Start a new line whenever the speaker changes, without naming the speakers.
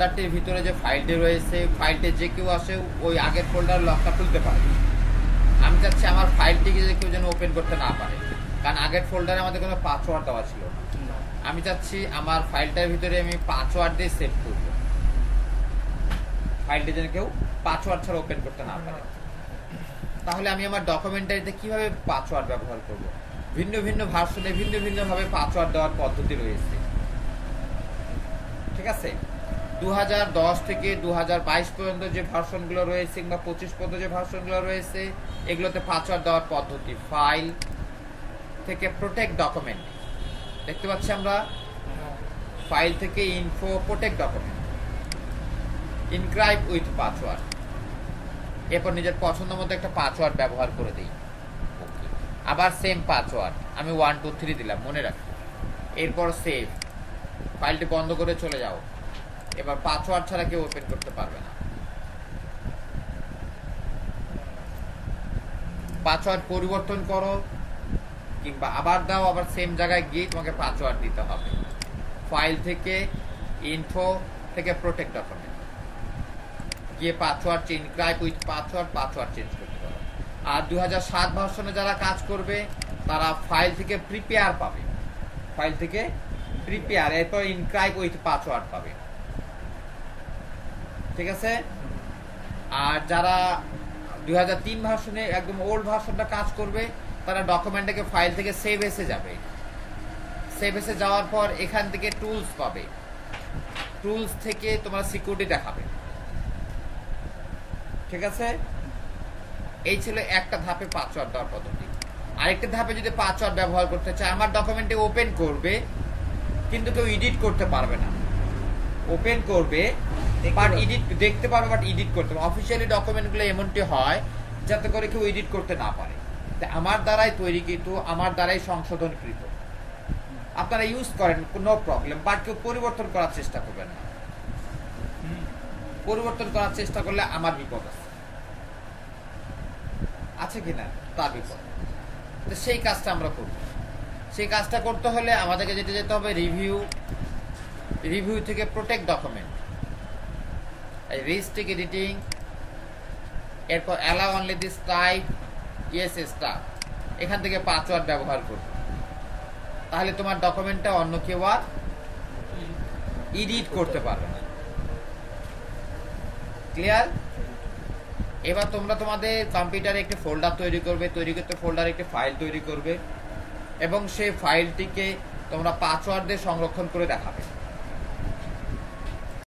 ফোল্ডারটির ভিতরে যে ফাইলটি রয়েছে, ফাইলটি যে কেউ আসে ওই আগের ফোল্ডার লকটা খুলতে পারে। আমি চাচ্ছি আমার ফাইলটিকে যে কেউ যেন ওপেন করতে না পারে, কারণ আগের ফোল্ডারে আমাদের কোনো পাসওয়ার্ড দেওয়া ছিল না। আমি চাচ্ছি আমার ফাইলটার ভিতরে আমি পাসওয়ার্ড দিয়ে সেভ করব, ফাইলটি যেন কেউ পাসওয়ার্ড ছাড়া ওপেন করতে না পারে। তাহলে আমি আমার ডকুমেন্টারিতে কিভাবে পাসওয়ার্ড ব্যবহার করব? ভিন্ন ভিন্ন ভার্সনে ভিন্ন ভিন্ন ভাবে পাসওয়ার্ড দেওয়ার পদ্ধতি রয়েছে, ঠিক আছে? 2010 থেকে 2022 পর্যন্ত যে ভার্সনগুলো রয়েছে কিংবা 25 পর্যন্ত যে ভার্সনগুলো রয়েছে, এগুলোতে পাসওয়ার্ড দেওয়ার পদ্ধতি ফাইল থেকে প্রোটেক্ট ডকুমেন্ট। দেখতে পাচ্ছি আমরা ফাইল থেকে info protect document, encrypt with password. এরপর নিজের পছন্দ মতো একটা পাসওয়ার্ড ব্যবহার করে দিই। আবার সেম পাসওয়ার্ড আমি 1 2 3 দিলাম, মনে রাখো। এরপর সেভ, ফাইলটি বন্ধ করে চলে যাও। এবার পাসওয়ার্ড ছাড়া কেউ ওপেন করতে পারবে না। পাসওয়ার্ড পরিবর্তন করো কিংবা আবার দাও, আবার সেম জায়গায় গিয়ে তোমাকে পাসওয়ার্ড দিতে হবে। ফাইল থেকে ইনফো থেকে প্রোটেক্ট ডকুমেন্ট গিয়ে password change, encrypt with password change করতে পারো। আর 2007 ভার্সনে যারা কাজ করবে তারা ফাইল থেকে প্রিপেয়ার পাবে, ফাইল থেকে প্রিপেয়ার, এরপর ইনক্রাইব উইথ পাসওয়ার্ড পাবে, ঠিক আছে? আর যারা 2003 ভার্সনে একদম ওল্ড ভার্সনটা কাজ করবে তারা ডকুমেন্টটাকে ফাইল থেকে সেভ এসে যাবে। সেভ এসে যাওয়ার পর এখান থেকে টুলস পাবে, টুলস থেকে তোমরা সিকিউরিটি দেখাবে, ঠিক আছে? এই ছিল একটা ধাপে পাসওয়ার্ড দেওয়ার পদ্ধতি। আরেকটা ধাপে যদি পাসওয়ার্ড ব্যবহার করতে চায়, আমার ডকুমেন্টে ওপেন করবে কিন্তু কেউ এডিট করতে পারবে না। ওপেন করবে বাট এডিট দেখতে পারবে, বাট এডিট করতে পারবে। অফিসিয়ালি ডকুমেন্টগুলো এমনটি হয় যাতে করে কেউ এডিট করতে না পারে। আমার দ্বারাই তৈরিকৃত, আমার দ্বারাই সংশোধনকৃত, আপনারা ইউজ করেন, নো প্রবলেম, বাট কেউ পরিবর্তন করার চেষ্টা করবেন না। পরিবর্তন করার চেষ্টা করলে আমার বিপদ আছে কিনা, তার বিপদ। তো সেই কাজটা আমরা করব। সেই কাজটা করতে হলে আমাদেরকে যেতে যেতে হবে রিভিউ থেকে প্রোটেক্ট ডকুমেন্ট, রিস্ট্রিক্ট এডিটিং, এরপর allow only this type, yes star, এখান থেকে পাসওয়ার্ড ব্যবহার করব। তাহলে তোমার ডকুমেন্টটা অন্য কেউ আর এডিট করতে পারবে না। ক্লিয়ার? এবার তোমরা তোমাদের কম্পিউটারে একটি ফোল্ডার তৈরি করবে, তৈরি করতে ফোল্ডারে একটি ফাইল তৈরি করবে এবং সেই ফাইলটিকে তোমরা পাসওয়ার্ড দিয়ে সংরক্ষণ করে দেখাবে।